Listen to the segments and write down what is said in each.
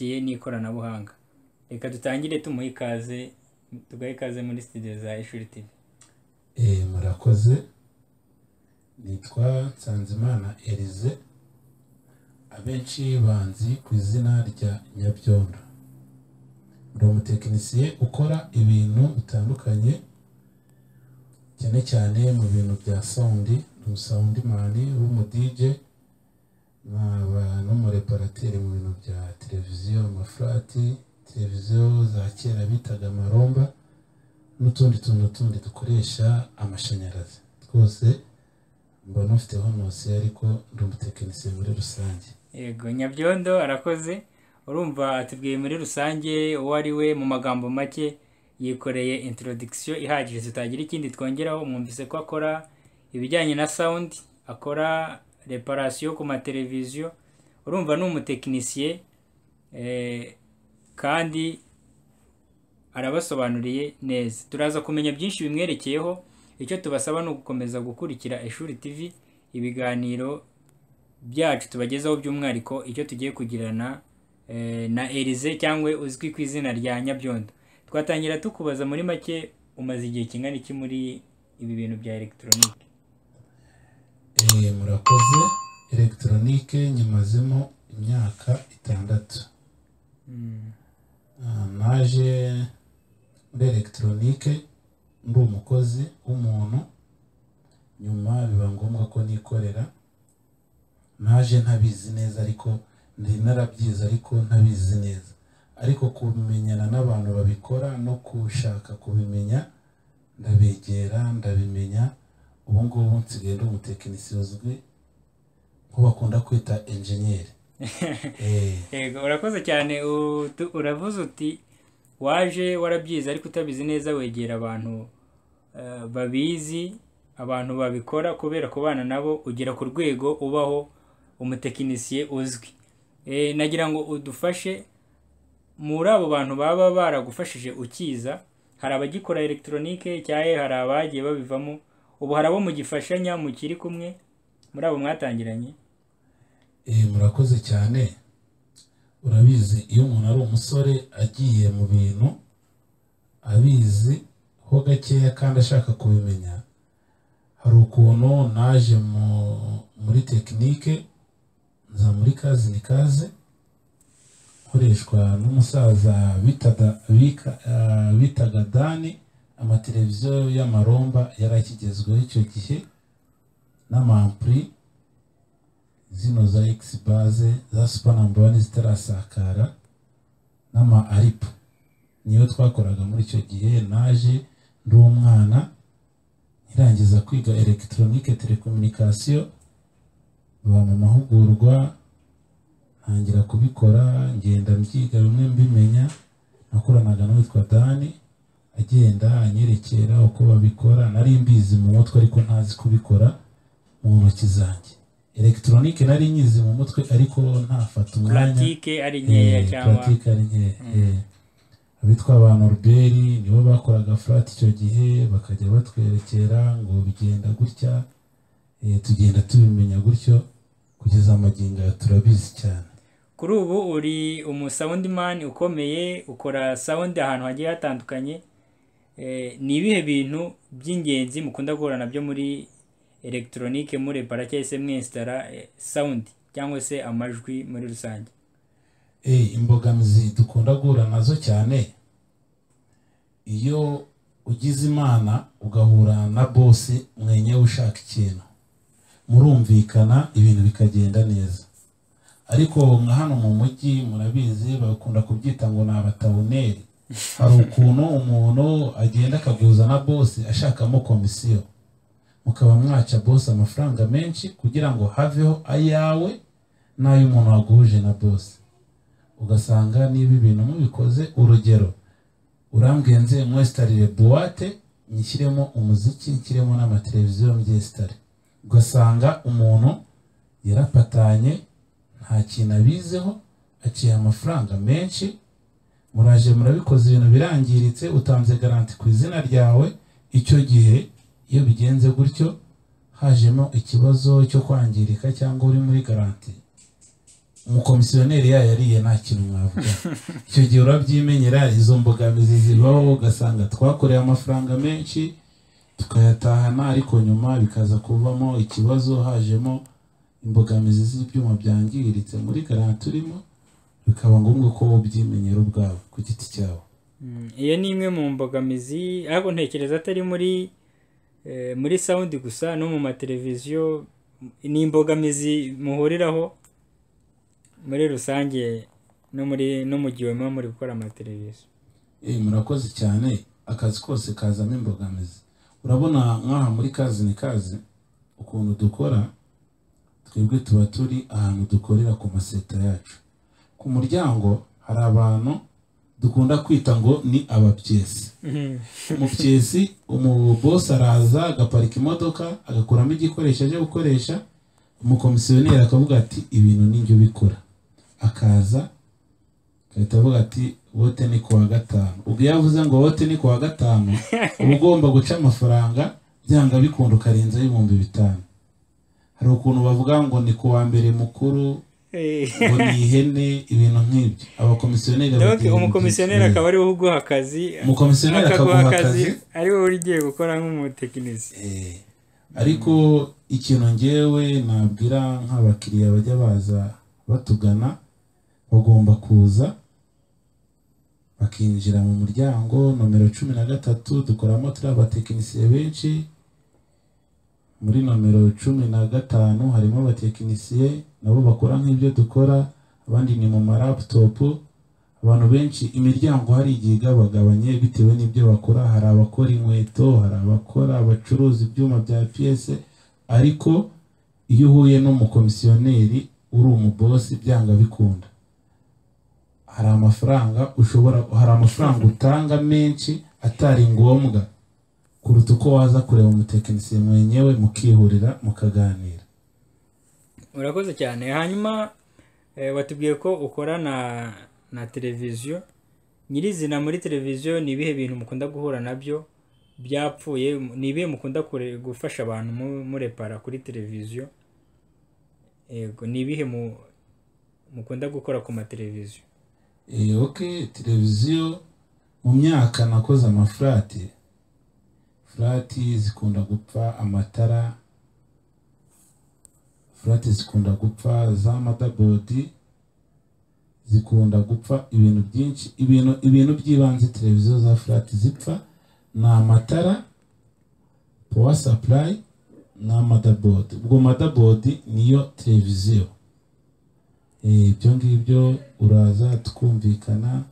byerekeye n'ikoranabuhanga. Reka dutangire tumuha ikaze, tugahe ikaze muri studio za Ishuri TV. Murakoze. Nitwa Nsanzimana Elize, abenshi banzi ku izina rya Nyabyondo. Ndi umutekinisiye ukora ibintu bitandukanye, cyane cyane mu bintu bya sound, umusoundman, umu DJ, n'umureparateri mu bintu bya televiziyo, amaflati, televiziyo za kera bitaga amaromba, n'utundi tundi dukoresha amashanyarazi. Twose mbona ufiteho nose, ariko ndi umutekinisiye muri rusange. Yego, Nyabyondo arakoze. Urumva atubwiye muri rusange uwo ari we mu magambo make, yikoreye introduction ihagije, tutagira ikindi twongeraho. Mwumvise ko akora ibijyanye na sound, akora reparation ku mateleviziyo. Urumva ni umutekinisiye kandi arabasobanuriye neza. Turaza kumenya byinshi bimwerekeyeho. Icyo tubasaba ni ugukomeza gukurikira Ishuri TV, ibiganiro byacu tubagezaho by'umwihariko icyo tugiye kugirana na Elize cyangwa uzwi ku izina rya Nyabyondo. Twatangira tukubaza muri make, umaze igihe kingana iki muri ibi bintu bya electronique? Murakoze. Electronique nyimazemo imyaka 6. Naje muri electronique ndi umukozi w'umuntu, nyuma biba ngombwa ko nikorera. Naje ntabizi neza, ariko ndi narabyize, ariko ntabizi neza. Ariko kubimenyana n'abantu babikora no kushaka kubimenya, ndabegera ndabimenya. Ubu ngubu nsigaye ndi umutekinisiye uzwi ko bakunda kwita engineer. Yego, urakoze cyane. Uravuze uti waje warabyize ariko utabizi neza, wegera abantu babizi, abantu babikora, kubera kubana nabo ugera ku rwego ubaho umutekinisiye uzwi. Nagira ngo udufashe muri abo bantu baba baragufashije ukiza. Hari abagikora electronique cyaye, hari abagiye babivamo, ubu hari abo mugifashanya mukiri kumwe muri abo mwatangiranye? Murakoze cyane. Urabizi iyo umuntu ari umusore agiye mu bintu abizi ho gakeya kandi ashaka kubimenya, hari ukuntu naje muri tekinike, nza muri kazi nikaze, nkoreshwa n'umusaza bitaga Dani. Amateleviziyo y'amaromba yarakigezweho icyo gihe, n'amampri zino za X-Base za Super number 1 zitarasakara, n'ama Aripo niyo twakoraga muri icyo gihe. Naje ndi umwana nkirangiza kwiga electronique telecommunication, baba mu mahugurwa, ntangira kubikora, ngenda mbyiga bimwe mbimenya. Nakoranaga n'uwitwa Dani, agenda anyerekera uko babikora. Nari mbizi mu mutwe, ariko ntazi kubikora mu ntoki zanjye. Electronique nari nyizi mu mutwe, ariko ntafata umwanya. Pratique ari nkeya cyangwa pratique ari nkeya. Abitwa ba Norbert nibo bakoraga flat icyo gihe, bakajya batwerekera ngo bigenda gutya. Tugenda tubimenya gutyo kugeza amagingo turabizi cyane. Kuri ubu uri umusoundman ukomeye, ukora sound ahantu hagiye hatandukanye. Ni ibihe bintu by'ingenzi mukunda guhura nabyo muri electronique, muri parake se mwinstara sound cyangwa se amajwi muri rusange? Imbogamizi dukunda guhura nazo cyane, iyo ugize imana ugahura na boss mwenye ushaka ikintu, murumvikana ibintu bikagenda neza. Ariko nka hano mu mujyi murabizi bakunda kubyita ngo ni abatawuneri. Hari ukuntu umuntu agenda akaguza na boss ashakamo komisiyo, mukaba mwaca boss amafaranga menshi kugira ngo haveho ayawe n'ayo umuntu waguje na boss. Ugasanga niba ibintu mubikoze, urugero urambwenze mwestarire boîte nyishyiremo umuziki, nshyiremo n'amateleviziyo mbyestare, ugasanga umuntu yarapatanye nta kintu abizeho, aciye amafaranga menshi. Muraje murabikoze ibintu birangiritse, utanze garanti ku izina ryawe. Icyo gihe iyo bigenze gutyo, hajemo ikibazo cyo kwangirika cyangwa uri muri garanti, umukomisiyoneri yariye nta kintu mwavuga icyo gihe urabyimenyera izo mbogamizi zibaho ugasanga twakoreye amafaranga menshi tukayatahana ariko nyuma bikaza kuvamo ikibazo hajemo imbogamizi z'ibyuma byangiritse muri garanti urimo bikaba ngombwa ko ubyimenyera ubwawe ku giti cyawe. Iyo ni imwe mu mbogamizi ariko ntekereza atari muri sound gusa no mu mateleviziyo ni imbogamizi muhuriraho muri rusange no mu gihe muba muri gukora amateleviziyo. Murakoze cyane, akazi kose kazamo imbogamizi. Urabona nk'aha muri kazi ni kazi ukuntu dukora twebwe tuba turi ahantu dukorera ku maseta yacu. Ku muryango hari abantu dukunda kwita ngo ni abapyesi. Umupyesi umubosi araza agaparika imodoka agakuramo igikoresho cyo gukoresha, umukomisiyoneri akavuga ati ibintu ninjye ubikora, akaza agahita avuga ati wote ni kuwa gatanu. Ubwo yavuze ngo wote ni kuwa gatanu uba ugomba guca amafaranga byanga bikunda ukarenzaho 5,000. Hari ukuntu bavuga ngo ni kuwa mbere mukuru ngo ni ihene, ibintu nk'ibyo. Abakomisiyoneri umukomisiyoneri akaba ari wo uguha akazi, umukomisiyoneri akaguha akazi ari wowe ugiye gukora nk'umutekinisiye. Ariko ikintu ngewe nabwira nk'abakiriya bajya baza batugana bagomba kuza bakinjira mu muryango nomero 13 dukoramo turi abatekinisiye benshi. Muri nomero 15 harimo abatekinisiye nabo bakora nk'ibyo dukora, abandi ni mu laptop. Abantu benshi imiryango hari igihe igabagabanye bitewe n'ibyo bakora. Hari abakora inkweto, hari abakora abacuruza ibyuma bya PS, ariko iyo uhuye n'umukomisiyoneri uri umubosi byanga bikunda hari amafaranga utanga menshi atari ngombwa kuruta uko waza kureba umutekinisiye mwenyewe mukihurira mukaganira. Urakoze cyane. Hanyuma watubwiye ko ukora na televiziyo nyirizina. Muri televiziyo ni ibihe bintu mukunda guhura nabyo byapfuye? Ni ibihe mukunda gufasha abantu murepara kuri televiziyo? Yego, ni ibihe mukunda gukora ku mateleviziyo? Okay, televiziyo mu myaka nakoze amafurati zikunda gupfa, amatara furati zikunda gupfa, za motherboard zikunda gupfa, ibintu byinshi, ibintu by'ibanze televiziyo za furati zipfa na amatara, power supply na motherboard. Ubwo motherboard niyo televiziyo. Ibyo ngibyo uraza tukumvikana,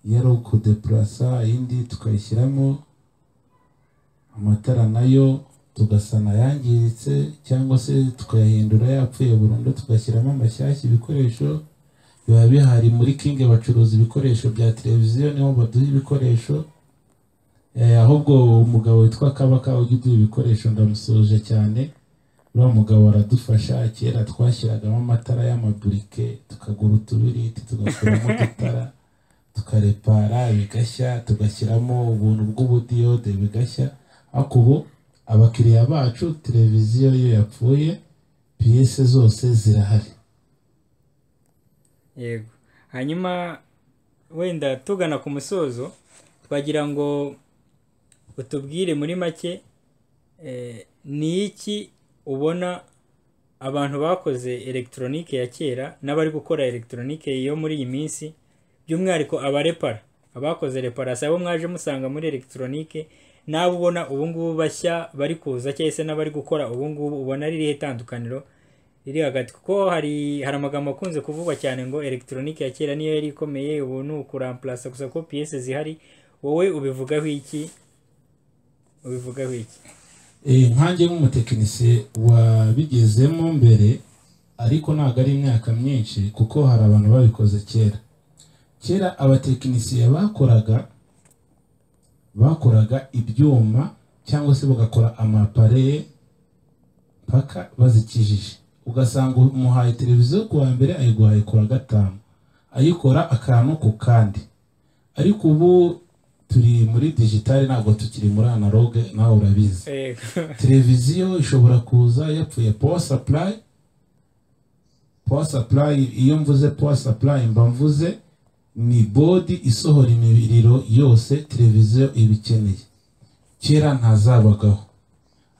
yari kudeplasa indi tukayishyiramo, amatara nayo tugasana yangiritse cyangwa se tukayahindura yapfuye burundu tugashyiramo amashyashya. Ibikoresho biba bihari muri King bacuruza ibikoresho bya televiziyo, niho baduha ibikoresho. Ahubwo umugabo witwa Kabaka ugiduha ibikoresho ndamusoje cyane. Uriya mugabo aradufasha. Kera twashyiragamo amatara y'amaburike tukagura utubiriti tugakuramo udutara tukarepara bigashya, tugashyiramo ubuntu bw'ubudiyode bigashya. Ariko ubu abakiriya bacu televiziyo iyo yapfuye PS zose zirahari. Yego. Hanyuma wenda tugana ku musozo twagira ngo utubwire muri make ni iki ubona abantu bakoze electronique ya kera n'abari gukora electronique yo muri iyi minsi, by'umwihariko abarepara, abakoze reparation abo mwaje musanga muri electronique, nabo ubona ubu ngubu bashya bari kuza cyangwa se n'abari gukora ubu ngubu ubona riri itandukaniro riri hagati? Kuko hari amagambo akunze kuvugwa cyane ngo electronique ya kera niyo yari ikomeye, ubu ni ukuramplace gusa ko PS zihari. Wowe ubivugaho iki? Nkanjye nk'umutekinisiye wabigezemo mbere, ariko ntabwo ari imyaka myinshi kuko hari abantu babikoze kera abatekinisiye bakoraga ibyuma cyangwa se bagakora amapareye paka bazikijije. Ugasanga umuhaye televiziyo kuwa mbere ayiguhaye kuwa gatanu, ayikora akantu ku kandi. Ariko ubu turi muri digital, ntabwo tukiri muri analog, nawe urabizi. Televiziyo ishobora kuza yapfuye power power supply. Iyo mvuze power supply mba mvuze ni body isohora imiriro yose televiziyo ibikeneye. Kera ntazabagaho,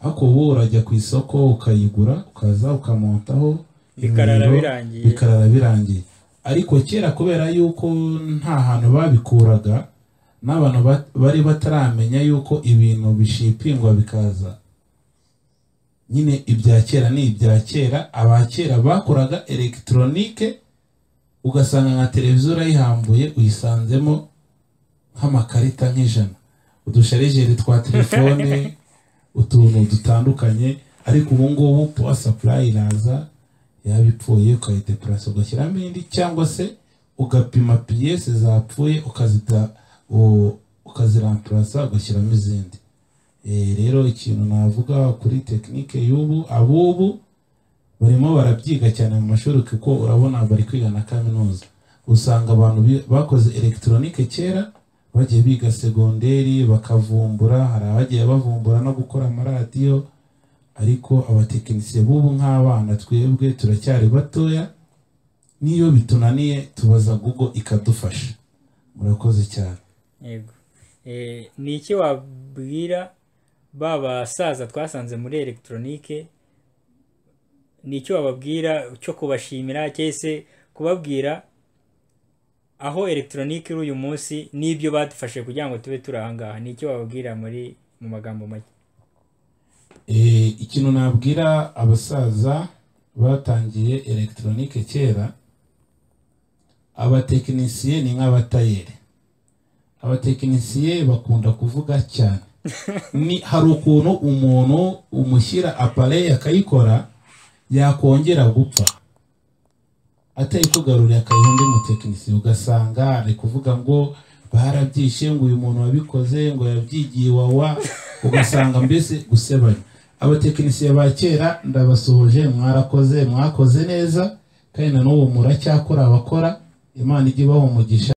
ariko ubu urajya ku isoko ukayigura ukaza ukamontaho bikarara birangiye. Ariko kera kubera yuko nta hantu babikuraga n'abantu bari bataramenya yuko ibintu bishipingwa bikaza, nyine ibya kera ni ibya kera. Abakera bakoraga electronique, ugasanga nka televiziyo urayihambuye uyisanzemo nk'amakarita nk'ijana, udusharijeri twa telefone, utuntu dutandukanye. Ariko ubu ngubu power supply iraza yabipfuye ukayideplace ugashyiramo indi, cyangwa se ugapima pièces zapfuye ukaziramplace ugashyiramo izindi. Rero ikintu navuga kuri technique y'ubu, abubu barimo barabyiga cyane mu mashuri, kuko urabona bari kwiga na kaminuza. Usanga abantu bakoze electronique kera bagiye biga segonderi bakavumbura, hari abagiye bavumbura no gukora amaradiyo. Ariko abatekinisiye bubu nk'abana twebwe turacyari batoya, niyo bitunaniye tubaza Google ikadufasha. Murakoze cyane. Yego. Ni iki wabwira baba saza twasanze muri electronique, ni icyo wababwira cyo kubashimira cyese kubabwira aho electronique uyu munsi n'ibyo badufashe kugira ngo tube turahangaha? Ni icyo wababwira mu magambo make? Ikintu nabwira abasaza batangiye electronique kera, abatekinisiye ni nk'abatayeri. Abatekinisiye bakunda kuvuga cyane. Hari ukuntu umuntu umushyira appareil akayikora yakongera gupfa atayikugaruriye akayiha undi mutekinisiye, ugasanga ari kuvuga ngo barabyishe, ngo uyu muntu wabikoze ngo yabyigiye wawa, ugasanga mbese gusebanya. Abatekinisiye ba kera ndabasuhuje, mwakoze neza, kandi na n'ubu muracyakora abakora. Imana ijye ibaha umugisha.